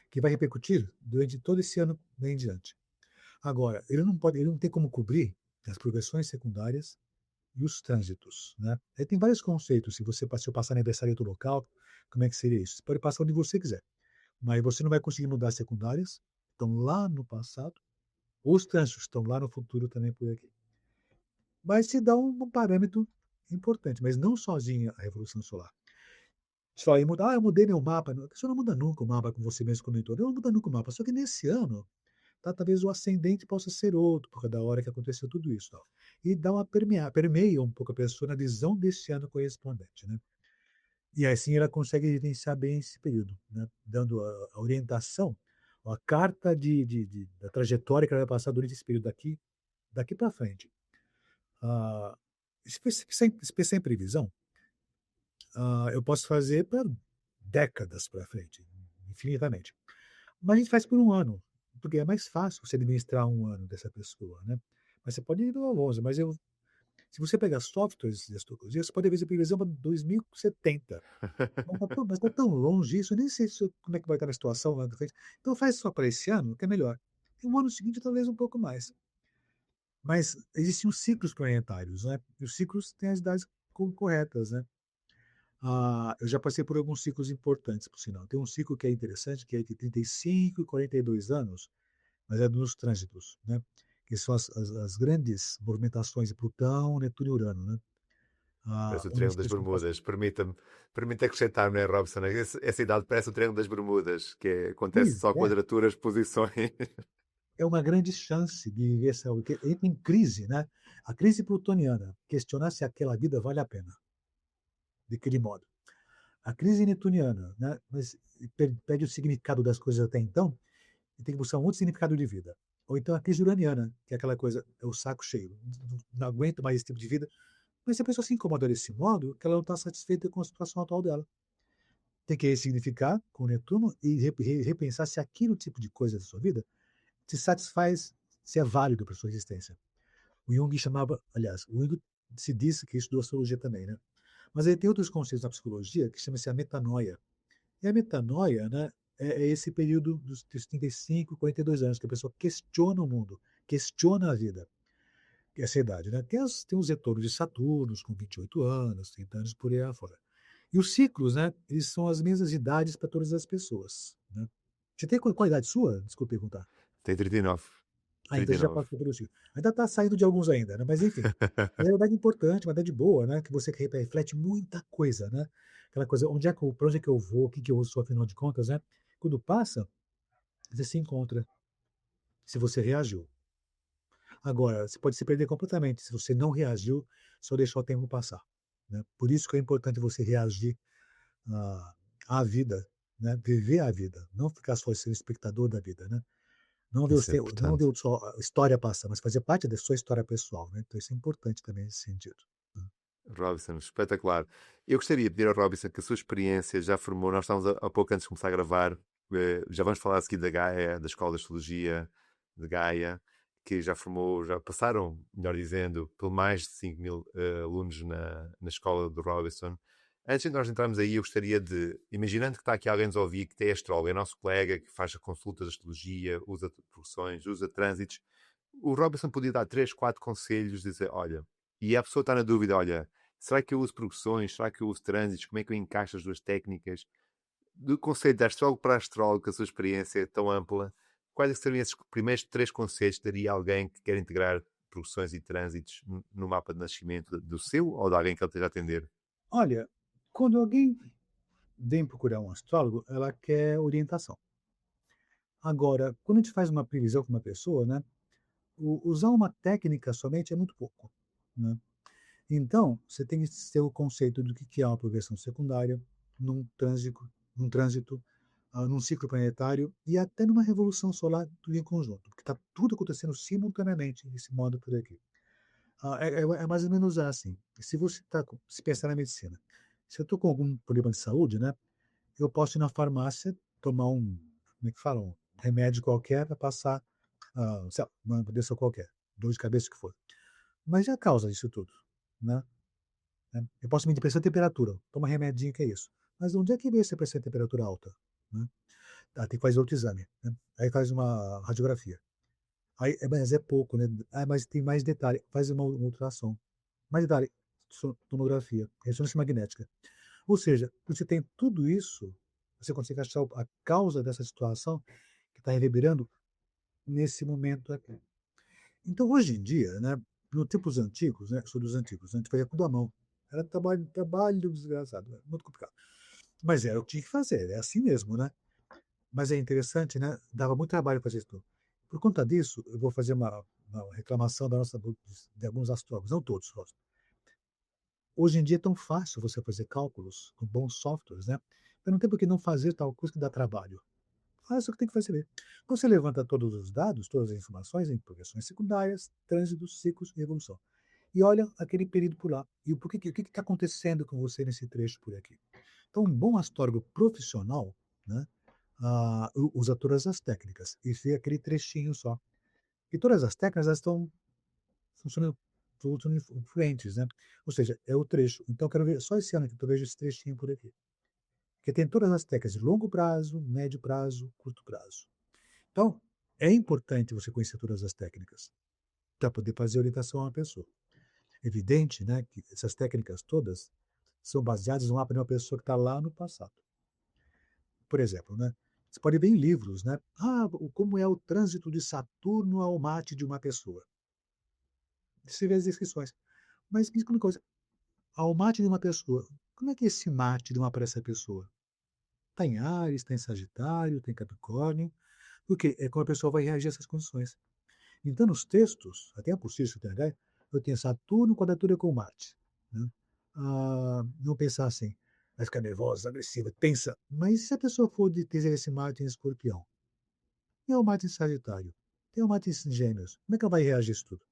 que vai repercutir durante todo esse ano em diante. Agora, ele não tem como cobrir as progressões secundárias e os trânsitos, né? Aí tem vários conceitos. Se eu passar aniversário em outro local, como é que seria isso? Você pode passar onde você quiser, mas você não vai conseguir mudar as secundárias, estão lá no passado, os trânsitos estão lá no futuro também por aqui. Mas se dá um parâmetro importante, mas não sozinha a Revolução Solar. Só aí mudar, eu mudei meu mapa. Você não muda nunca o mapa, como você mesmo comentou. Não muda nunca o mapa. Só que nesse ano, tá, talvez o ascendente possa ser outro, por causa da hora que aconteceu tudo isso. Tal. E dá uma permeia um pouco a pessoa na visão desse ano correspondente. Né? E assim ela consegue evidenciar bem esse período, né? Dando a orientação, a carta da trajetória que ela vai passar durante esse período daqui para frente. Ah, se pensar em previsão, eu posso fazer para décadas para frente, infinitamente. Mas a gente faz por um ano, porque é mais fácil você administrar um ano dessa pessoa, né? Mas você pode ir ao longe, se você pegar softwares de astrologia, você pode ver a previsão para 2070. Mas tá tão longe isso, eu nem sei como é que vai estar a situação lá na frente. Então faz só para esse ano, que é melhor. E o ano seguinte, talvez um pouco mais. Mas existem os ciclos planetários, né? E os ciclos têm as idades corretas, né? Eu já passei por alguns ciclos importantes, por sinal. Tem um ciclo que é interessante, que é entre 35 e 42 anos, mas é nos trânsitos, né? Que são as grandes movimentações de Plutão, Netuno e Urano, né? Parece o Onde Triângulo esses das três vão passar. Bermudas. Permite acrescentar, não é, Robson? Essa idade parece o Triângulo das Bermudas, acontece Pois só é, quadraturas, posições. é uma grande chance de viver essa, entra em crise, né? A crise plutoniana, questionar se aquela vida vale a pena, de aquele modo. A crise netuniana, né? Mas perde o significado das coisas até então e tem que buscar um outro significado de vida. Ou então a crise uraniana, que é aquela coisa, é o saco cheio, não aguento mais esse tipo de vida. Mas se a pessoa se incomoda desse modo, que ela não está satisfeita com a situação atual dela. Tem que ressignificar com Netuno e repensar se aquele tipo de coisa da sua vida te satisfaz, se é válido para sua existência. O Jung chamava, aliás, o Jung se disse que estudou astrologia também, né? Mas ele tem outros conceitos na psicologia que chama-se a metanoia. E a metanoia, né, é esse período dos 35, 42 anos, que a pessoa questiona o mundo, questiona a vida. Essa idade, né? Tem os retornos de Saturno, com 28 anos, 30 anos, por aí afora. E os ciclos, né, eles são as mesmas idades para todas as pessoas, né? Você tem qual idade sua? Desculpa perguntar. Tem 39. Então você já 39. passou pelo ciclo. Ainda está saindo de alguns ainda, né? Mas enfim. Mas é uma idade importante, uma idade boa, né? Que você reflete muita coisa, né? Aquela coisa, para onde é que eu vou, o que eu sou, afinal de contas, né? Quando passa, você se encontra, se você reagiu. Agora, você pode se perder completamente se você não reagiu, só deixar o tempo passar, né? Por isso que é importante você reagir à, à vida, né? Viver a vida, não ficar só sendo espectador da vida, né? Isso é Não importante. ver só a história passar, mas fazer parte da sua história pessoal, né? Então isso é importante também nesse sentido. Né? Robinson, espetacular. Eu gostaria de pedir ao Robinson que a sua experiência já formou. Nós estávamos há pouco antes de começar a gravar, já vamos falar a seguir da Gaia, da Escola de Astrologia de Gaia, que já formou, já passaram, melhor dizendo, por mais de 5.000 alunos na escola do Robinson. Antes de nós entrarmos aí, eu gostaria de, imaginando que está aqui alguém nos ouvir, que tem astrólogo, é nosso colega, que faz consultas de astrologia, usa profissões, usa trânsitos, o Robinson podia dar 3, 4 conselhos, dizer, olha, e a pessoa está na dúvida, olha, será que eu uso progressões? Será que eu uso trânsitos? Como é que eu encaixo as duas técnicas? Do conselho de astrólogo para astrólogo, com a sua experiência é tão ampla, quais é seriam esses primeiros 3 conselhos que daria a alguém que quer integrar progressões e trânsitos no mapa de nascimento do seu ou de alguém que ele esteja a atender? Olha, quando alguém vem procurar um astrólogo, ela quer orientação. Agora, quando a gente faz uma previsão com uma pessoa, né? Usar uma técnica somente é muito pouco, né? Então, você tem que ter o conceito do que é uma progressão secundária num trânsito, num trânsito num ciclo planetário e até numa revolução solar, tudo em conjunto, porque está tudo acontecendo simultaneamente nesse modo por aqui. É mais ou menos assim. Se você se pensar na medicina, se eu estou com algum problema de saúde, né, eu posso ir na farmácia, tomar como é que fala? Um remédio qualquer para passar, sei lá, uma doença qualquer, dor de cabeça, o que for. Mas e a causa disso tudo, né? Eu posso medir pressão e temperatura, toma remedinho que é isso. Mas onde é que vem essa pressão e temperatura alta, né? Tem que fazer outro exame, né? Aí faz uma radiografia. Aí, mas é pouco, né? Mas tem mais detalhe, faz uma ultrassom. Mais detalhe, tomografia, ressonância magnética. Ou seja, você tem tudo isso, você consegue achar a causa dessa situação que está reverberando nesse momento aqui. Então, hoje em dia, né, nos tempos antigos, né, sou dos antigos, a gente fazia tudo à mão. Era trabalho desgraçado, muito complicado. Mas era o que tinha que fazer, é assim mesmo, né? Mas é interessante, né? Dava muito trabalho fazer isso. Por conta disso, eu vou fazer uma reclamação de alguns astrólogos, não todos, lógico. Hoje em dia é tão fácil você fazer cálculos com bons softwares, né? Eu não tem por que não fazer tal coisa que dá trabalho. Faz o que tem que fazer. Você levanta todos os dados, todas as informações em progressões secundárias, trânsitos, ciclos e evolução. E olha aquele período por lá. E o que está acontecendo com você nesse trecho por aqui. Então, um bom astrólogo profissional, né, usa todas as técnicas e vê aquele trechinho só. E todas as técnicas elas estão funcionando fluentes, né? Ou seja, é o trecho. Então, eu quero ver só esse ano que eu vejo esse trechinho por aqui. Porque tem todas as técnicas de longo prazo, médio prazo, curto prazo. Então, é importante você conhecer todas as técnicas para poder fazer orientação a uma pessoa. Evidente, né, que essas técnicas todas são baseadas no mapa de uma pessoa que está lá no passado. Por exemplo, né, você pode ver em livros, né, como é o trânsito de Saturno ao mate de uma pessoa. Você vê as descrições. Mas me explica uma coisa, ao mate de uma pessoa, como é que é esse mate de uma para essa pessoa? Está em Áries, está em Sagitário, está em Capricórnio, porque é como a pessoa vai reagir a essas condições. Então, nos textos, até a apostila do TH, eu tenho Saturno quadratura com Marte. Né? Não pensar assim, vai ficar nervosa, agressiva. Pensa, mas se a pessoa for de ter esse Marte em Escorpião, e é o Marte em Sagitário, tem o Marte em Gêmeos, como é que ela vai reagir a isso tudo?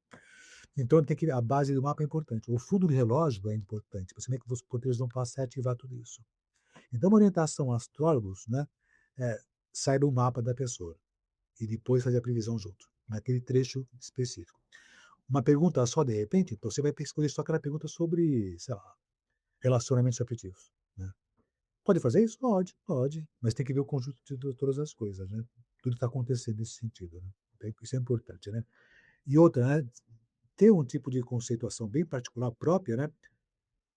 Então, tem que a base do mapa é importante. O fundo do relógio é importante, para saber que os poderes vão passar e ativar tudo isso. Então, uma orientação a astrólogos, né, é, sai do mapa da pessoa e depois fazer a previsão junto, naquele trecho específico. Uma pergunta só, de repente, você vai escolher só aquela pergunta sobre, sei lá, relacionamentos afetivos. Né? Pode fazer isso? Pode, pode. Mas tem que ver o conjunto de todas as coisas, né? Tudo está acontecendo nesse sentido. Né? Então, isso é importante, né? E outra, né? Ter um tipo de conceituação bem particular, própria, né?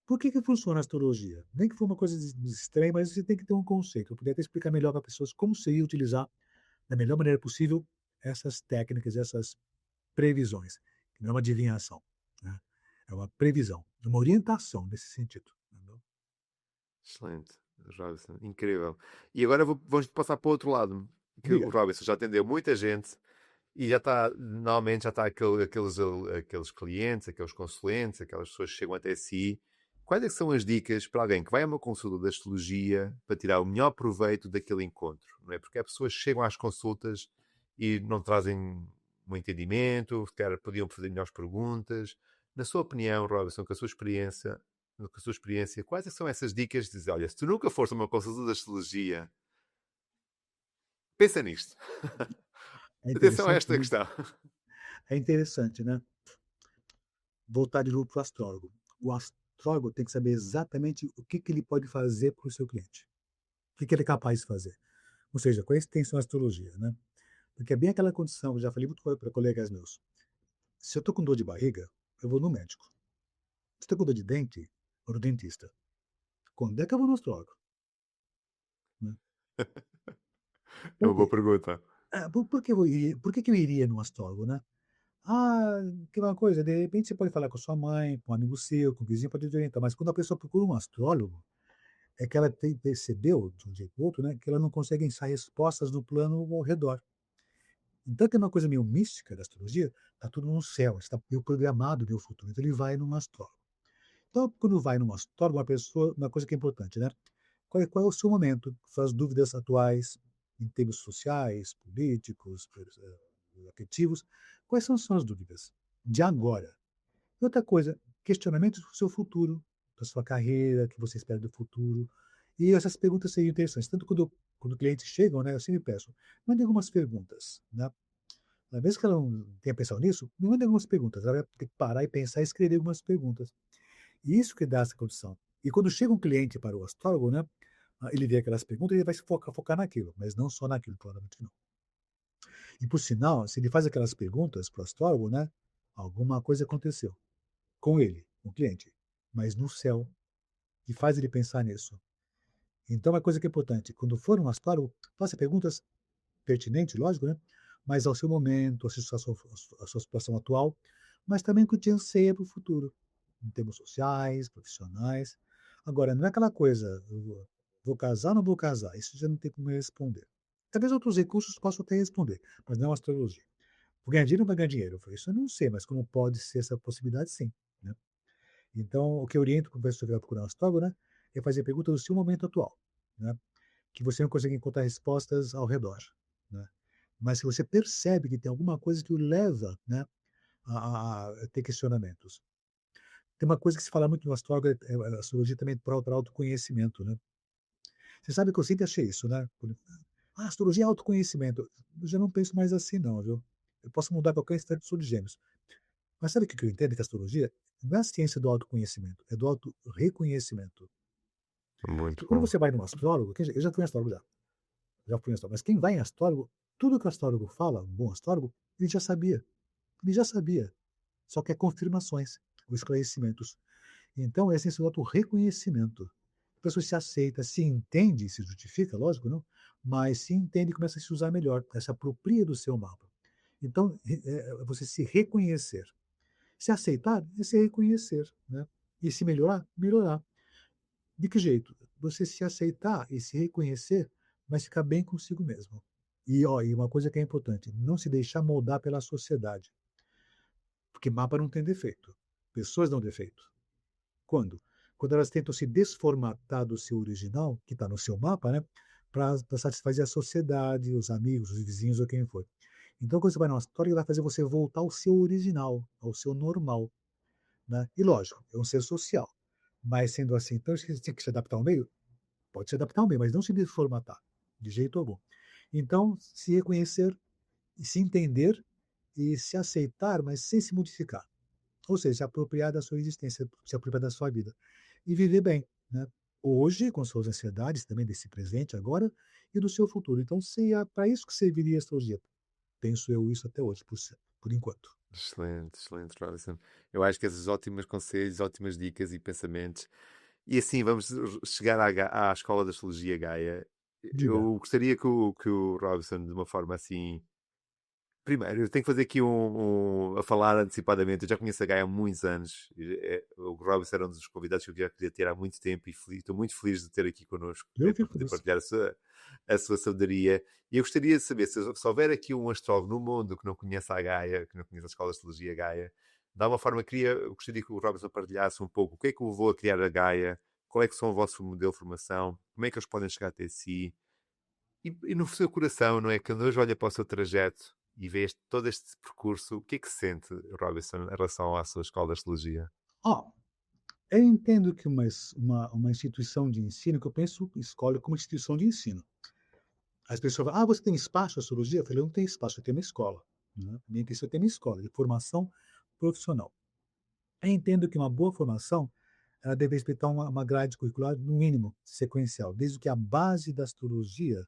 Por que funciona a astrologia? Nem que for uma coisa estranha, mas você tem que ter um conceito. Eu poderia até explicar melhor para pessoas como seria utilizar da melhor maneira possível essas técnicas, essas previsões. Não é uma adivinhação. Né? É uma previsão, uma orientação nesse sentido. Entendeu? Excelente, Robinson, incrível. E agora vamos passar para o outro lado, que o Diga. Robinson já atendeu muita gente e já está, normalmente já está aqueles clientes, aqueles consulentes, aquelas pessoas que chegam até si. Quais é que são as dicas para alguém que vai a uma consulta de astrologia para tirar o melhor proveito daquele encontro? Não é? Porque há pessoas que chegam às consultas e não trazem um entendimento, sequer podiam fazer melhores perguntas. Na sua opinião, Robinson, com a sua experiência, quais é que são essas dicas de dizer, olha, se tu nunca foste a uma consulta de astrologia, pensa nisto. É Atenção a interessante, esta né? questão. É interessante, né? Voltar de novo para o astrólogo. O astrólogo tem que saber exatamente o que ele pode fazer para o seu cliente. O que ele é capaz de fazer. Ou seja, qual é a extensão da astrologia, né? Porque é bem aquela condição, eu já falei muito para colegas meus. Se eu estou com dor de barriga, eu vou no médico. Se eu estou com dor de dente, eu vou no dentista. Quando é que eu vou no astrólogo? Né? É Por uma boa quê? pergunta. Por que eu iria no astrólogo, né? Que uma coisa, de repente você pode falar com a sua mãe, com um amigo seu, com o vizinho, pode te orientar, mas quando a pessoa procura um astrólogo, é que ela percebeu, de um jeito ou outro, né, que ela não consegue achar respostas no plano ao redor. Então, que é uma coisa meio mística da astrologia, está tudo no céu, está meio programado meu futuro. Então, ele vai num astrólogo. Então, quando vai num astrólogo, uma coisa que é importante, né? qual é o seu momento, suas dúvidas atuais em termos sociais, políticos, afetivos, quais são as suas dúvidas de agora? E outra coisa, questionamentos do seu futuro, da sua carreira, que você espera do futuro. E essas perguntas seriam interessantes. Tanto quando clientes chegam, né, eu sempre peço, mande algumas perguntas, né? Mesmo que ela não tenha pensado nisso, me mande algumas perguntas. Ela vai ter que parar e pensar e escrever algumas perguntas. E isso que dá essa condição. E quando chega um cliente para o astrólogo, né, ele vê aquelas perguntas, ele vai se focar naquilo, mas não só naquilo, provavelmente não. E por sinal, se ele faz aquelas perguntas para o astrólogo, né, alguma coisa aconteceu com ele, com o cliente, mas no céu, que faz ele pensar nisso. Então, uma coisa que é importante, quando for um astrólogo, faça perguntas pertinentes, lógico, né? Mas ao seu momento, à sua situação atual, mas também o que te anseia para o futuro, em termos sociais, profissionais. Agora, não é aquela coisa, vou casar ou não vou casar? Isso já não tem como responder. Talvez outros recursos possam até responder, mas não astrologia. Vou ganhar dinheiro ou não vai ganhar dinheiro? Isso eu não sei, mas como pode ser essa possibilidade, sim. Né? Então, o que eu oriento quando você vai procurar um astrólogo, né, é fazer perguntas do seu momento atual, né, que você não consegue encontrar respostas ao redor, né, mas que você percebe que tem alguma coisa que o leva, né, a ter questionamentos. Tem uma coisa que se fala muito no astrólogo, a astrologia também para autoconhecimento, né. Você sabe que eu sempre achei isso, né, astrologia é autoconhecimento. Eu já não penso mais assim não, viu. Eu posso mudar a qualquer instante, sou de Gêmeos. Mas sabe o que eu entendo que a astrologia não é a ciência do autoconhecimento, é do autorreconhecimento. Muito Porque quando bom. você vai num astrólogo, eu já fui em astrólogo já fui em astrólogo, mas quem vai em astrólogo, tudo que o astrólogo fala, um bom astrólogo, ele já sabia, só quer confirmações, ou esclarecimentos. Então, é essencial o reconhecimento. A pessoa se aceita, se entende, se justifica, lógico, não? Mas se entende e começa a se usar melhor, se apropria do seu mapa. Então, você se reconhecer. Se aceitar é se reconhecer, né? E se melhorar, melhorar. De que jeito? Você se aceitar e se reconhecer, mas ficar bem consigo mesmo. E uma coisa que é importante, não se deixar moldar pela sociedade, porque mapa não tem defeito, pessoas dão defeito. Quando? Quando elas tentam se desformatar do seu original, que está no seu mapa, né, para satisfazer a sociedade, os amigos, os vizinhos ou quem for. Então, quando você vai numa história, ele vai fazer você voltar ao seu original, ao seu normal. Né? E lógico, é um ser social. Mas sendo assim, então você tem que se adaptar ao meio? Pode se adaptar ao meio, mas não se desformatar, de jeito algum. Então, se reconhecer, se entender e se aceitar, mas sem se modificar. Ou seja, se apropriar da sua existência, se apropriar da sua vida. E viver bem, né? Hoje, com suas ansiedades também desse presente agora e do seu futuro. Então, se é para isso que serviria a astrologia. Penso eu isso até hoje, por enquanto. Excelente, excelente, Robinson. Eu acho que esses ótimos conselhos, ótimas dicas e pensamentos. E assim vamos chegar à Escola da Astrologia Gaia. Diga. Eu gostaria que o Robinson, de uma forma assim. Primeiro, eu tenho que fazer aqui a falar antecipadamente. Eu já conheço a Gaia há muitos anos. O Robinson era um dos convidados que eu já queria ter há muito tempo e estou muito feliz de ter aqui connosco, Eu né, para fico poder nisso. partilhar a sua sabedoria. E eu gostaria de saber se houver aqui um astrólogo no mundo que não conheça a Gaia, que não conheça a Escola de Astrologia Gaia, de alguma forma eu gostaria que o Robinson partilhasse um pouco o que é que o levou a criar a Gaia, qual é que são o vosso modelo de formação, como é que eles podem chegar até si. E no seu coração, não é? Quando hoje olha para o seu trajeto e vê todo este percurso, o que é que sente, Robinson, em relação à sua escola de astrologia? Ó, eu entendo que uma instituição de ensino, que eu penso escola como instituição de ensino. As pessoas falam: você tem espaço para astrologia? Eu falei: eu não tenho espaço, eu tenho uma escola. Né? Minha intenção é ter uma escola de formação profissional. Eu entendo que uma boa formação ela deve respeitar uma grade curricular, no mínimo, sequencial, desde que a base da astrologia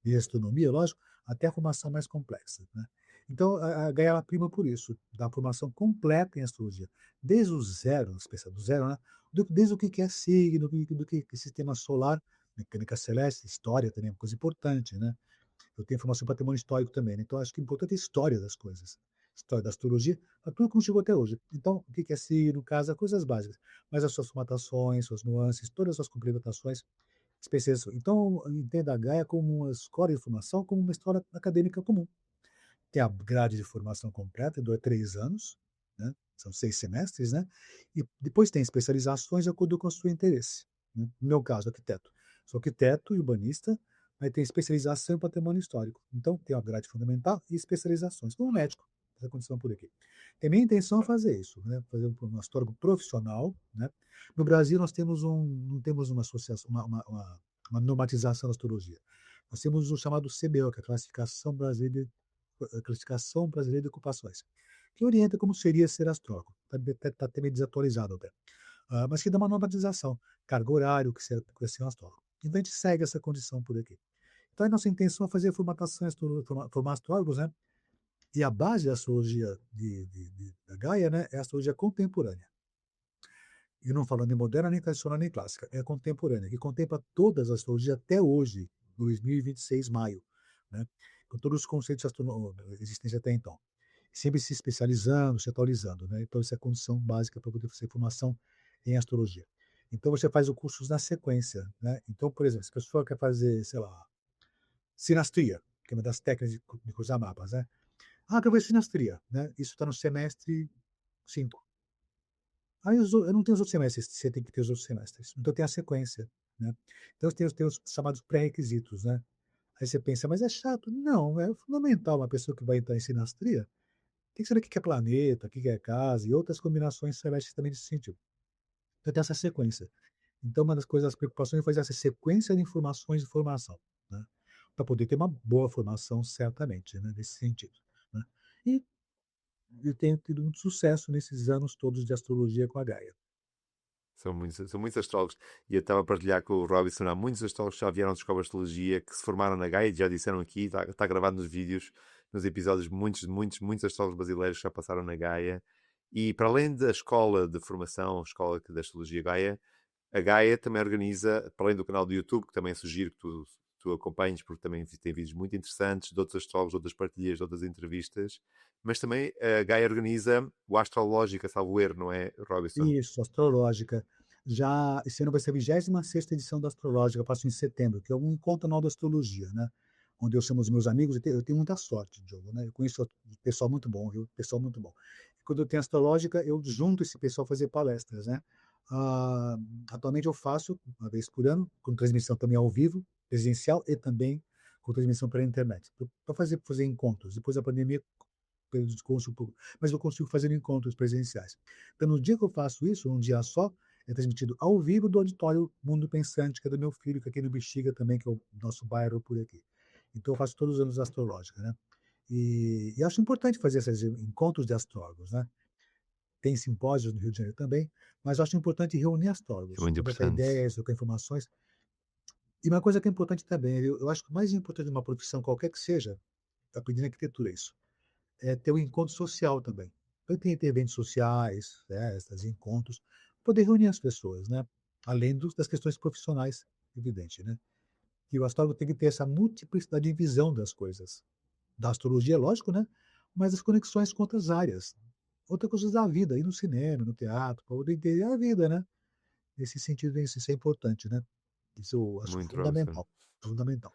e astronomia, lógico, até a formação mais complexa. Né? Então, a Gaia ela prima por isso, da formação completa em astrologia, desde o zero, do zero, né? Desde o que é signo, do que é sistema solar, mecânica celeste, história também é uma coisa importante, né? Eu tenho formação em patrimônio histórico também, né? Então acho que o importante é a história das coisas, história da astrologia, tudo como chegou até hoje. Então, o que é signo, casa, coisas básicas, mas as suas formatações, suas nuances, todas as suas complementações, especiais. Então, entenda a Gaia como uma escola de formação, como uma história acadêmica comum. Tem a grade de formação completa, dura 3 anos, né? São 6 semestres, né? E depois tem especializações de acordo com o seu interesse. Né? No meu caso, arquiteto. Sou arquiteto e urbanista, mas tenho especialização em patrimônio histórico. Então, tenho a grade fundamental e especializações, como médico, essa condição por aqui. Tem minha intenção é fazer isso, né? Fazer um astrólogo profissional, né? No Brasil, nós temos não temos uma associação, uma normatização da astrologia. Nós temos o chamado CBO, que é a Classificação Brasileira de Ocupações, que orienta como seria ser astrólogo. Está até meio desatualizado até. Mas que dá uma normatização, cargo horário, que ser um astrólogo. Então a gente segue essa condição por aqui. Então a nossa intenção é fazer formatação, formar astrólogos, né? E a base da astrologia da Gaia, né, é a astrologia contemporânea. E não falando nem moderna, nem tradicional, nem clássica. É contemporânea, que contempla todas as astrologias até hoje, 2026, maio, né? Com todos os conceitos existentes até então. Sempre se especializando, se atualizando, né? Então, essa é a condição básica para poder fazer formação em astrologia. Então, você faz o curso na sequência, né? Então, por exemplo, se a pessoa quer fazer, sei lá, sinastria, que é uma das técnicas de cruzar mapas, né? Ah, quero fazer sinastria, né? Isso está no semestre 5. Aí eu não tenho os outros semestres, você tem que ter os outros semestres. Então tem a sequência, né? Então tem os chamados pré-requisitos, né? Aí você pensa, mas é chato? Não, é fundamental. Uma pessoa que vai entrar em sinastria tem que saber o que é planeta, o que é casa e outras combinações celestes também nesse sentido. Então tem essa sequência. Então uma das coisas, das preocupações foi fazer essa sequência de informações de formação, né? Para poder ter uma boa formação, certamente, né? Nesse sentido, né? E eu tenho tido muito sucesso nesses anos todos de astrologia com a Gaia. São muitos astrólogos. E eu estava a partilhar com o Robinson. Há muitos astrólogos que já vieram de escola de astrologia, que se formaram na Gaia, e já disseram aqui, está gravado nos vídeos, nos episódios, muitos astrólogos brasileiros que já passaram na Gaia. E para além da escola de formação, a escola da astrologia Gaia, a Gaia também organiza, para além do canal do YouTube, que também sugiro que tu acompanhes, porque também tem vídeos muito interessantes de outros astrólogos, de outras partilhas, de outras entrevistas, mas também a Gaia organiza o Astrológica, salvo erro, não é, Robinson? Isso, Astrológica. Já esse ano vai ser a 26ª edição da Astrológica, eu faço em setembro, que é um encontro anual da astrologia, né, onde eu chamo os meus amigos, eu tenho muita sorte, Diogo, né, eu conheço pessoal muito bom, viu, pessoal muito bom. E quando eu tenho Astrológica, eu junto esse pessoal a fazer palestras, né. Ah, atualmente eu faço uma vez por ano, com transmissão também ao vivo, presencial e também com transmissão pela internet, para fazer encontros. Depois da pandemia desgosto um pouco, mas eu consigo fazer encontros presenciais. Então, no dia que eu faço isso, um dia só, é transmitido ao vivo do auditório Mundo Pensante, que é do meu filho, que é aqui no Bexiga também, que é o nosso bairro por aqui. Então, eu faço todos os anos astrológica, né? E acho importante fazer esses encontros de astrólogos, né? Tem simpósios no Rio de Janeiro também, mas acho importante reunir É astrólogos, muito trocar importante. ideias, trocar informações. E uma coisa que é importante também, eu acho que o mais importante de uma profissão, qualquer que seja, aprendi na arquitetura isso, é ter um encontro social também. Então tem ter eventos sociais, festas, encontros, poder reunir as pessoas, né? Além das questões profissionais, evidente, né? Que o astrólogo tem que ter essa multiplicidade de visão das coisas. Da astrologia, lógico, né? Mas as conexões com outras áreas. Outras coisas da vida, ir no cinema, no teatro, para poder entender a vida, né? Nesse sentido, isso é importante, né? Isso eu acho Muito, Robinson. fundamental. Fundamental.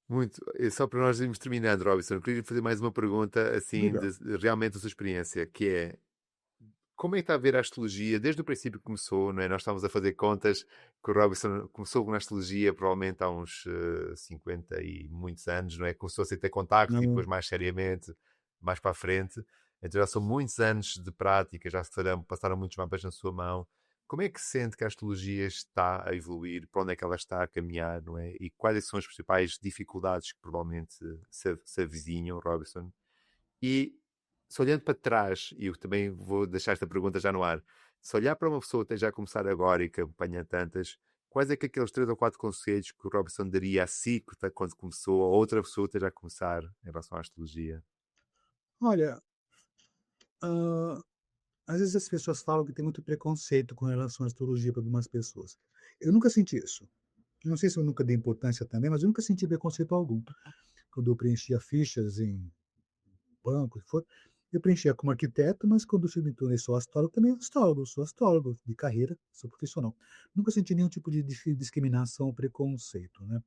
Muito. E só para nós irmos terminando, Robinson, eu queria fazer mais uma pergunta, assim, Diga. de realmente a sua experiência, que é, como é que está a ver a astrologia desde o princípio que começou, não é? Nós estávamos a fazer contas que o Robinson começou na astrologia provavelmente há uns 50 e muitos anos, não é? Começou a ter contacto e depois Não, mais seriamente, mais para a frente. Então já são muitos anos de prática, já passaram muitos mapas na sua mão. Como é que sente que a astrologia está a evoluir? Para onde é que ela está a caminhar, não é? E quais é que são as principais dificuldades que provavelmente se avizinham, Robinson? E se olhando para trás, e eu também vou deixar esta pergunta já no ar, se olhar para uma pessoa que esteja a começar agora e que acompanha tantas, quais é que aqueles 3 ou 4 conselhos que o Robinson daria a si quando começou, a outra pessoa que esteja a começar em relação à astrologia? olha, hã, às vezes as pessoas falam que tem muito preconceito com relação à astrologia para algumas pessoas. Eu nunca senti isso. Eu não sei se eu nunca dei importância também, mas eu nunca senti preconceito algum. Quando eu preenchia fichas em banco, o que for, eu preenchia como arquiteto, mas quando eu me tornei sou astrólogo, também astrólogo, sou astrólogo de carreira, sou profissional. Nunca senti nenhum tipo de discriminação ou preconceito, né.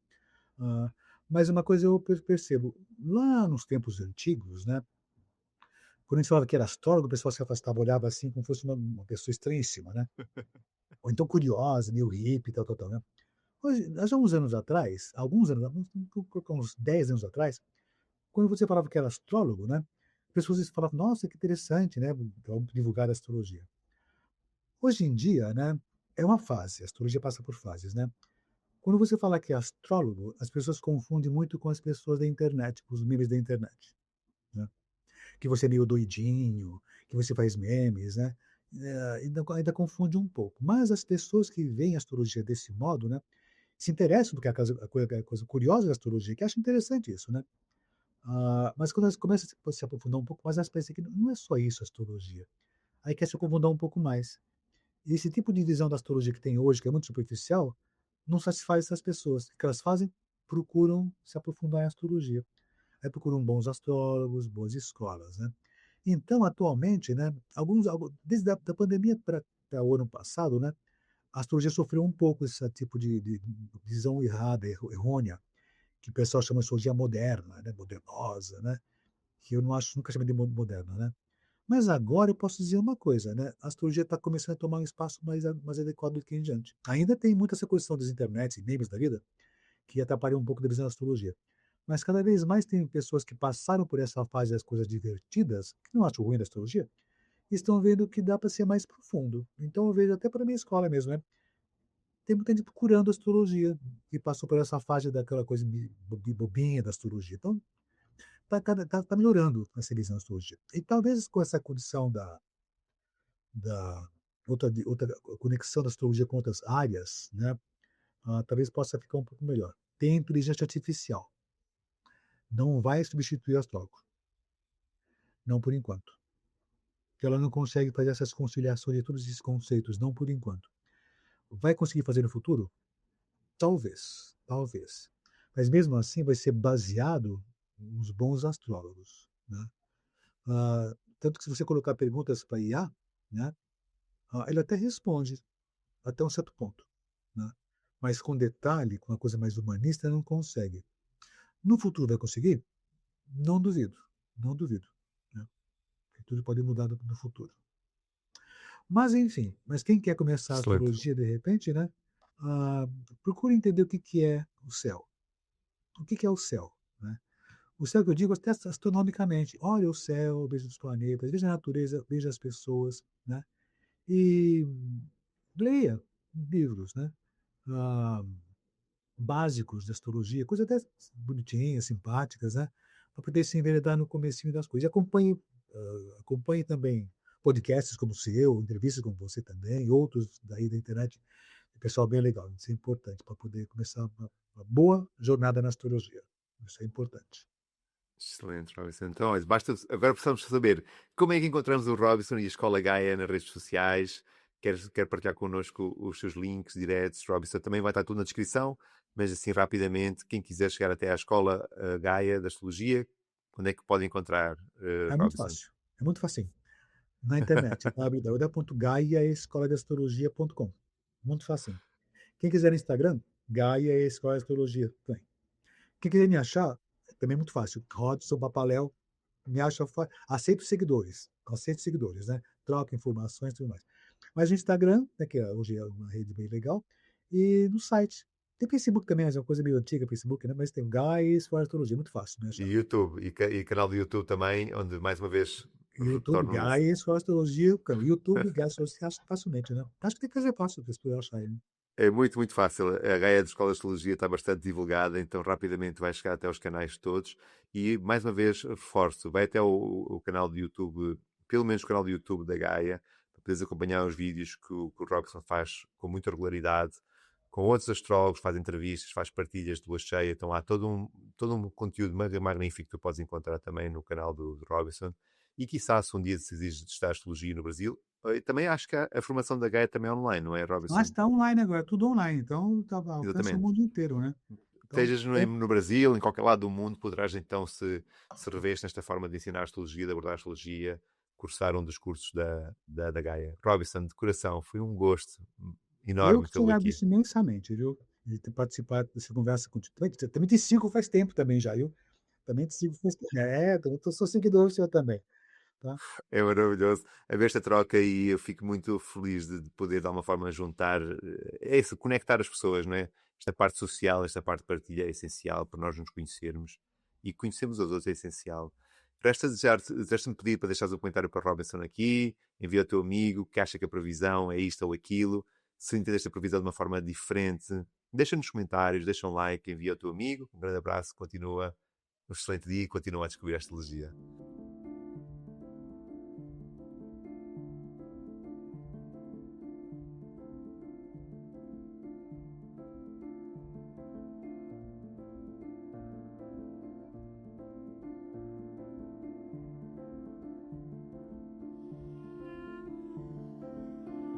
Hã, mas uma coisa eu percebo, lá nos tempos antigos, né, quando a gente falava que era astrólogo, o pessoal se afastava, olhava assim como fosse uma pessoa estranhíssima, né. Ou então curiosa, meio hippie, tal, tal, tal, né. Hoje, há já uns anos atrás, alguns anos, vamos colocar uns 10 anos atrás, quando você falava que era astrólogo, né, as pessoas falavam: "Nossa, que interessante, né, vamos divulgar a astrologia". Hoje em dia, né, é uma fase, a astrologia passa por fases, né. Quando você fala que é astrólogo, as pessoas confundem muito com as pessoas da internet, com os memes da internet, né. Que você é meio doidinho, que você faz memes, né, ainda confunde um pouco. Mas as pessoas que veem a astrologia desse modo, né, se interessam porque é a coisa curiosa da astrologia, que acham interessante isso, né. Mas quando elas começam a se aprofundar um pouco mais, elas pensam que não é só isso a astrologia. Aí quer se aprofundar um pouco mais. E esse tipo de visão da astrologia que tem hoje, que é muito superficial, não satisfaz essas pessoas. O que elas fazem? Procuram se aprofundar em astrologia. Aí procuram bons astrólogos, boas escolas, né. Então, atualmente, né, desde a da pandemia para o ano passado, né, a astrologia sofreu um pouco esse tipo de visão errada, errônea, que o pessoal chama de astrologia moderna, né, modernosa, né, que eu não acho, nunca chamei de moderna, né. Mas agora eu posso dizer uma coisa, né, a astrologia está começando a tomar um espaço mais adequado do que em diante. Ainda tem muita essa questão das internets e memes da vida, que atrapalham um pouco da visão da astrologia. Mas cada vez mais tem pessoas que passaram por essa fase das coisas divertidas, que não acho ruim da astrologia, e estão vendo que dá para ser mais profundo. Então eu vejo até para minha escola mesmo, né? Tem muita gente procurando astrologia e passou por essa fase daquela coisa bobinha da astrologia. Então tá melhorando essa visão da astrologia. E talvez com essa condição da outra conexão da astrologia com outras áreas, né? Talvez possa ficar um pouco melhor. Tem inteligência artificial. Não vai substituir o astrólogo. Não por enquanto. Que ela não consegue fazer essas conciliações de todos esses conceitos, não por enquanto. Vai conseguir fazer no futuro? Talvez, talvez. Mas mesmo assim vai ser baseado nos bons astrólogos, né? Tanto que se você colocar perguntas para IA, né, ele até responde até um certo ponto, né? Mas com detalhe, com uma coisa mais humanista, não consegue. No futuro vai conseguir? Não duvido, não duvido, né? Porque tudo pode mudar no futuro. Mas enfim, mas quem quer começar a Excelente. astrologia de repente, né? Ah, procure entender o que que é o céu. O que que é o céu, né? O céu que eu digo até astronomicamente. Olha o céu, veja os planetas, veja a natureza, veja as pessoas, né? E leia livros, né? Ah, básicos de astrologia, coisas até bonitinhas, simpáticas, né? Para poder se enveredar no comecinho das coisas. E acompanhe também podcasts como o seu, entrevistas como você também, outros daí da internet. Pessoal bem legal, isso é importante para poder começar uma boa jornada na astrologia. Isso é importante. Excelente, Robinson. Então, olha, agora precisamos saber como é que encontramos o Robinson e a Escola Gaia nas redes sociais. Quer partilhar connosco os seus links diretos, Robinson? Também vai estar tudo na descrição, mas assim rapidamente, quem quiser chegar até à Escola Gaia da Astrologia, onde é que pode encontrar, É muito Robinson? fácil, é muito facinho. Na internet, www.gaiaescoladeastrologia.com. Muito facinho. Quem quiser no Instagram, Gaia Escola de Astrologia também. Quem quiser me achar, também é muito fácil. Rodson Papaléu, me acha fácil. Aceito seguidores, né? Troca informações e tudo mais. Mas no Instagram, né, que hoje é uma rede bem legal, e no site. Tem Facebook também, mas é uma coisa meio antiga, Facebook, né? Mas tem Gaia Escola de Astrologia, muito fácil, né? E YouTube, e canal do YouTube também, onde mais uma vez YouTube, retorno. Gaia Escola de Astrologia, YouTube, Gaia Escola de Astrologia, você acha facilmente, né? Acho que tem que fazer fácil para as pessoas acharem, né? É muito, muito fácil. A Gaia de Escola de Astrologia está bastante divulgada, então rapidamente vai chegar até os canais todos. E, mais uma vez, reforço, vai até o canal do YouTube, pelo menos o canal do YouTube da Gaia, para poderes acompanhar os vídeos que o Robson faz com muita regularidade, com outros astrólogos, faz entrevistas, faz partilhas de lua cheia. Então há todo um conteúdo magnífico que tu podes encontrar também no canal do Robson. E quiçá, se um dia decides de estudar astrologia no Brasil, também acho que a formação da Gaia também é online, não é, Mas Robson? está online agora, tudo online, então alcança o Exatamente. mundo inteiro, né? Então, Estejas no Brasil, em qualquer lado do mundo, poderás então, se revês nesta forma de ensinar astrologia, de abordar astrologia, cursar um dos cursos da Gaia. Robinson, de coração, foi um gosto eu enorme que te tê-lo aqui. agradeço imensamente, viu? De ter participado dessa conversa contigo. Também te sigo faz tempo também já, viu? Também te sigo faz tempo. Sou seguidor seu também. tá? É maravilhoso haver esta troca e eu fico muito feliz de poder, de alguma forma, juntar, é isso, conectar as pessoas, não é? Esta parte social, esta parte de partilha é essencial para nós nos conhecermos e conhecermos os outros é essencial. Resta resta-me pedir para deixares um comentário para Robinson aqui, envia ao teu amigo que acha que a previsão é isto ou aquilo, se entendeste a previsão de uma forma diferente, deixa nos comentários, deixa um like, envia ao teu amigo, um grande abraço, continua um excelente dia e continua a descobrir a astrologia.